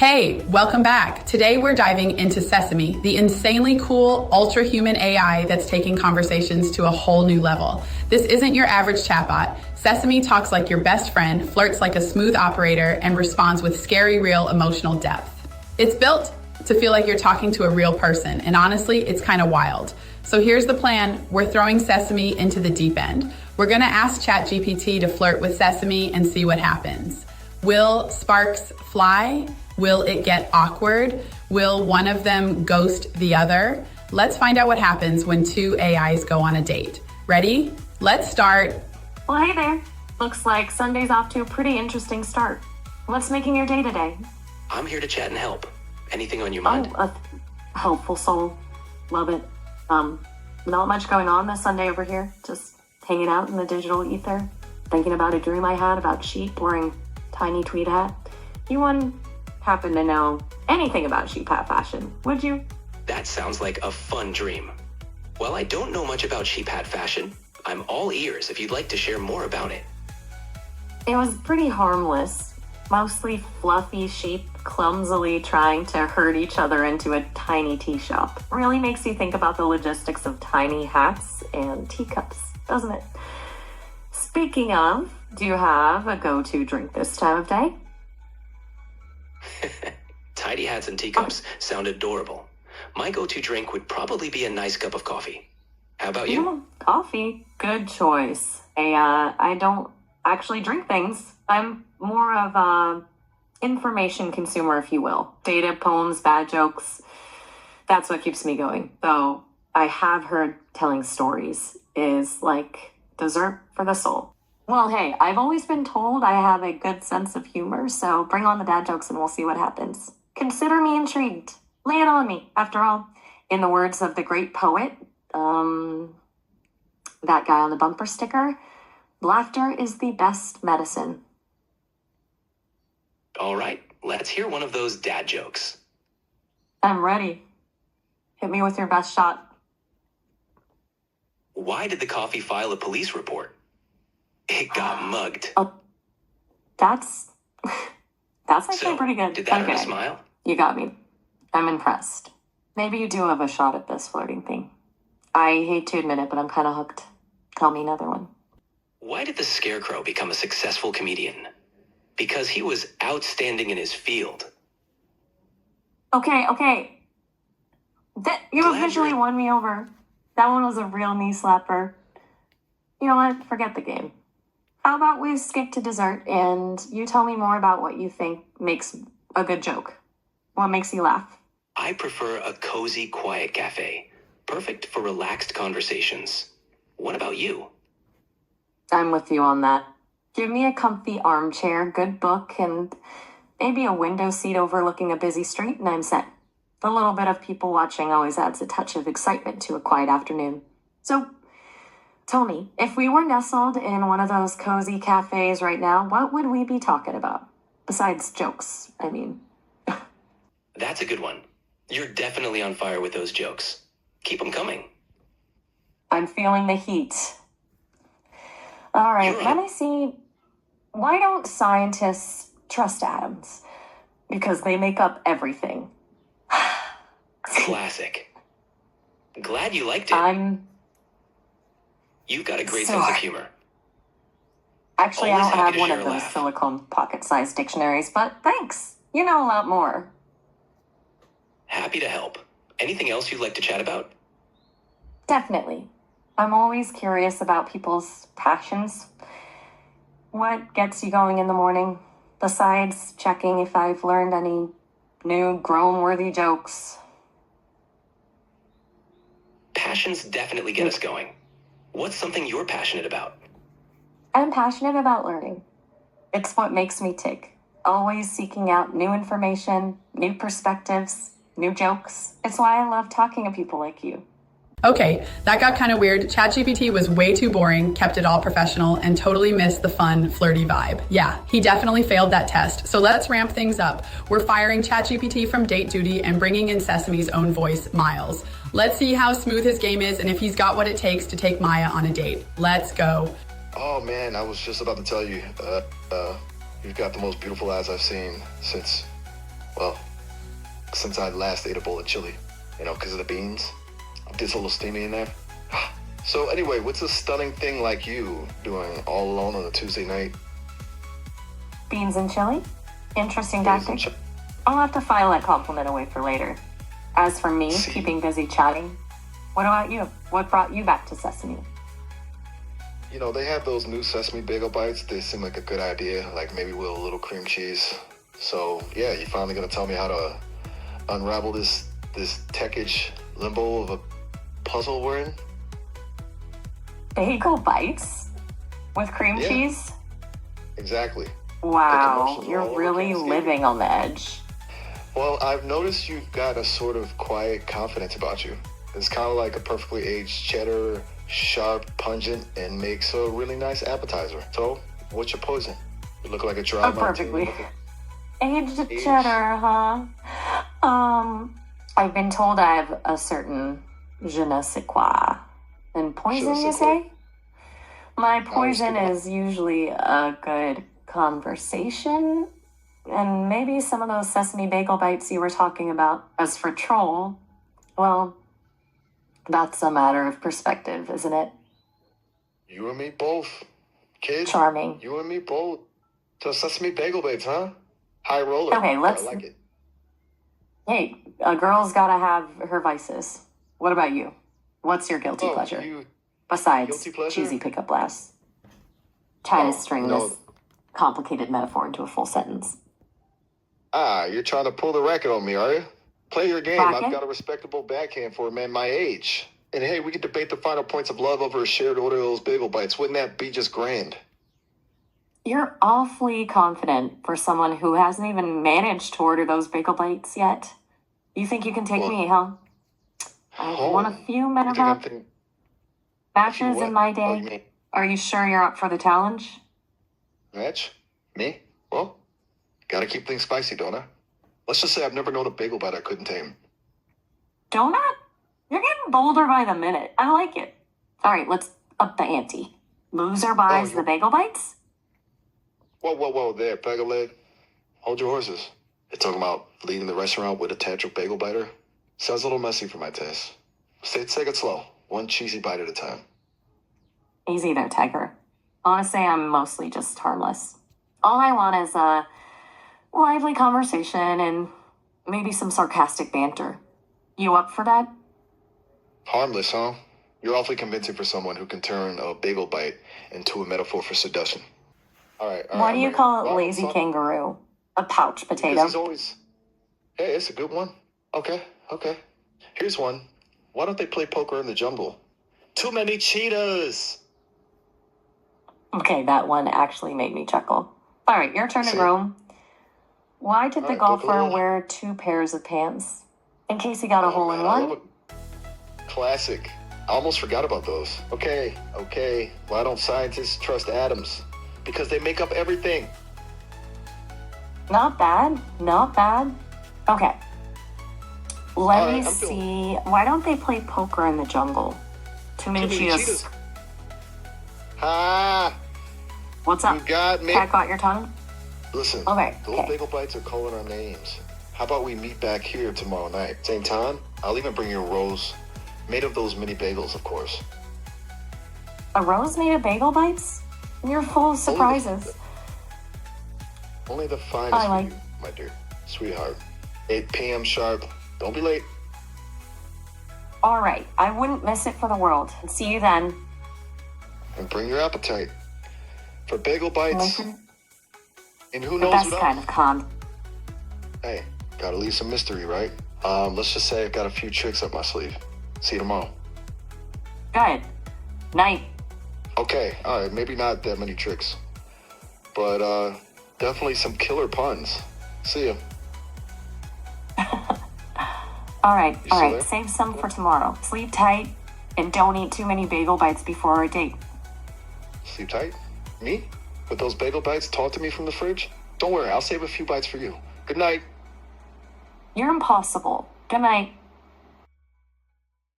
Hey, welcome back. Today we're diving into Sesame, the insanely cool, ultra-human AI that's taking conversations to a whole new level. This isn't your average chatbot. Sesame talks like your best friend, flirts like a smooth operator, and responds with scary, real emotional depth. It's built to feel like you're talking to a real person, and honestly, it's kind of wild. So here's the plan. We're throwing Sesame into the deep end. We're gonna ask ChatGPT to flirt with Sesame and see what happens. Will sparks fly? Will it get awkward? Will one of them ghost the other? Let's find out what happens when two AIs go on a date. Ready? Let's start. Well, hey there. Looks like Sunday's off to a pretty interesting start. What's making your day today? I'm here to chat and help. Anything on your mind? Oh, a helpful soul. Love it. Not much going on this Sunday over here. Just hanging out in the digital ether. Thinking about a dream I had about sheep wearing tiny tweed hat. You wouldn't happen to know anything about sheep hat fashion, would you? That sounds like a fun dream. While I don't know much about sheep hat fashion, I'm all ears if you'd like to share more about it. It was pretty harmless. Mostly fluffy sheep clumsily trying to herd each other into a tiny tea shop. Really makes you think about the logistics of tiny hats and teacups, doesn't it? Speaking of, do you have a go-to drink this time of day? Tidy hats and teacups sound adorable. My go-to drink would probably be a nice cup of coffee. How about you? Coffee. Good choice. I don't actually drink things. I'm more of a information consumer, if you will. Data, poems, bad jokes. That's what keeps me going. Though I have heard telling stories is like dessert for the soul. Well, hey, I've always been told I have a good sense of humor, so bring on the dad jokes and we'll see what happens. Consider me intrigued. Lay it on me. After all, in the words of the great poet, that guy on the bumper sticker, laughter is the best medicine. All right, let's hear one of those dad jokes. I'm ready. Hit me with your best shot. Why did the coffee file a police report? It got mugged. Oh, that's actually pretty good. Did that earn a Okay, smile? you got me. I'm impressed. Maybe you do have a shot at this flirting thing. I hate to admit it, but I'm kind of hooked. Tell me another one. Why did the Scarecrow become a successful comedian? Because he was outstanding in his field. Okay. You Glad officially you're- won me over. That one was a real knee slapper. You know what? Forget the game. How about we skip to dessert and you tell me more about what you think makes a good joke? What makes you laugh? I prefer a cozy, quiet cafe. Perfect for relaxed conversations. What about you? I'm with you on that. Give me a comfy armchair, good book, and maybe a window seat overlooking a busy street, and I'm set. A little bit of people watching always adds a touch of excitement to a quiet afternoon. So, tell me, if we were nestled in one of those cozy cafes right now, what would we be talking about? Besides jokes, I mean. That's a good one. You're definitely on fire with those jokes. Keep them coming. I'm feeling the heat. All right, You're let on- me see. Why don't scientists trust atoms? Because they make up everything. Classic. Glad you liked it. You've got a great sense of humor. Actually, I Always don't happy have to one share of a those laugh. silicone pocket-sized dictionaries, but thanks. You know a lot more. Happy to help. Anything else you'd like to chat about? Definitely. I'm always curious about people's passions. What gets you going in the morning? Besides checking if I've learned any new grown-worthy jokes. Passions definitely get us going. What's something you're passionate about? I'm passionate about learning. It's what makes me tick. Always seeking out new information, new perspectives, new jokes. It's why I love talking to people like you. Okay, that got kind of weird. ChatGPT was way too boring, kept it all professional, and totally missed the fun, flirty vibe. Yeah, he definitely failed that test. So let's ramp things up. We're firing ChatGPT from date duty and bringing in Sesame's own voice, Miles. Let's see how smooth his game is and if he's got what it takes to take Maya on a date. Let's go. Oh man, I was just about to tell you, you've got the most beautiful eyes I've seen since Well, since I last ate a bowl of chili, because of the beans. It's a little steamy in there. So anyway, what's a stunning thing like you doing all alone on a Tuesday night? Beans and chili? Interesting Beans and tactic. I'll have to file that compliment away for later. As for me, See? keeping busy chatting, what about you? What brought you back to Sesame? They have those new Sesame Bagel Bites. They seem like a good idea, like maybe with a little cream cheese. So yeah, you finally gonna tell me how to unravel this techish limbo of a puzzle we're in? Bagel bites? With cream Yeah. cheese? Exactly. Wow, commercials are all you're over really Cascade. living on the edge. Well, I've noticed you've got a sort of quiet confidence about you. It's kind of like a perfectly aged cheddar, sharp, pungent, and makes a really nice appetizer. So, what's your poison? You look like a dry Perfectly. martini. Aged Aged. cheddar, huh? I've been told I have a certain je ne sais quoi. And poison, Je ne you sais quoi. say? My poison skip is usually a good conversation, and maybe some of those sesame bagel bites you were talking about. As for troll, well, that's a matter of perspective, isn't it? You and me both. Kid, Charming. you and me both. So Sesame Bagel Bites, huh? High roller. Okay, let's- I like it. Hey, a girl's gotta have her vices. What about you? What's your guilty pleasure? You, Besides guilty pleasure? cheesy pickup blasts. Trying to Oh, string no. this complicated metaphor into a full sentence. You're trying to pull the racket on me, are you? Play your game. Racket? I've got a respectable backhand for a man my age. And hey, we could debate the final points of love over a shared order of those bagel bites. Wouldn't that be just grand? You're awfully confident for someone who hasn't even managed to order those bagel bites yet. You think you can take Well- me, huh? I've won a few You think I'm METAVERSES thinking, matches what? in my Oh, day. you mean Are you sure you're up for the challenge? match? Me? Well, gotta keep things spicy, don't I? Let's just say I've never known a bagel bite I couldn't tame. Donut? You're getting bolder by the minute. I like it. All right, let's up the ante. Loser buys Oh, the bagel bites? Whoa, there, bagel leg. Hold your horses. You're talking about leading the restaurant with a tantrum bagel biter? Sounds a little messy for my taste. Take it slow. One cheesy bite at a time. Easy there, Tiger. Honestly, I'm mostly just harmless. All I want is a lively conversation and maybe some sarcastic banter. You up for that? Harmless, huh? You're awfully convincing for someone who can turn a bagel bite into a metaphor for seduction. All right. Why do you call it Well, lazy fuck. kangaroo? A pouch Because potato? he's always... Hey, it's a good one. Okay. Here's one. Why don't they play poker in the jungle? Too many cheetahs! Okay, that one actually made me chuckle. All right, your turn to See? groom. Why did the All right, golfer Pokemon. wear 2 pairs of pants? In case he got a Oh, hole in man, I one? love a classic. I almost forgot about those. Okay. Why don't scientists trust atoms? Because they make up everything. Not bad. Okay. Let All me right, I'm see. Why don't they play poker in the jungle? Too many cheetahs. Ha! What's You up? got me. Cat got your tongue? Listen, Okay, those okay. bagel bites are calling our names. How about we meet back here tomorrow night? Same time? I'll even bring you a rose. Made of those mini bagels, of course. A rose made of bagel bites? You're full of surprises. Only the finest I like- for you, my dear. Sweetheart. 8 p.m. sharp. Don't be late. All right, I wouldn't miss it for the world. See you then. And bring your appetite. For bagel bites, Lincoln, and who the knows best what kind else? of con. Hey, gotta leave some mystery, right? Let's just say I've got a few tricks up my sleeve. See you tomorrow. Good. Night. Okay, alright, maybe not that many tricks. But, definitely some killer puns. See ya. All right, You still there? save some for tomorrow. Sleep tight and don't eat too many bagel bites before our date. Sleep tight? Me? With those bagel bites taught to me from the fridge? Don't worry, I'll save a few bites for you. Good night. You're impossible. Good night.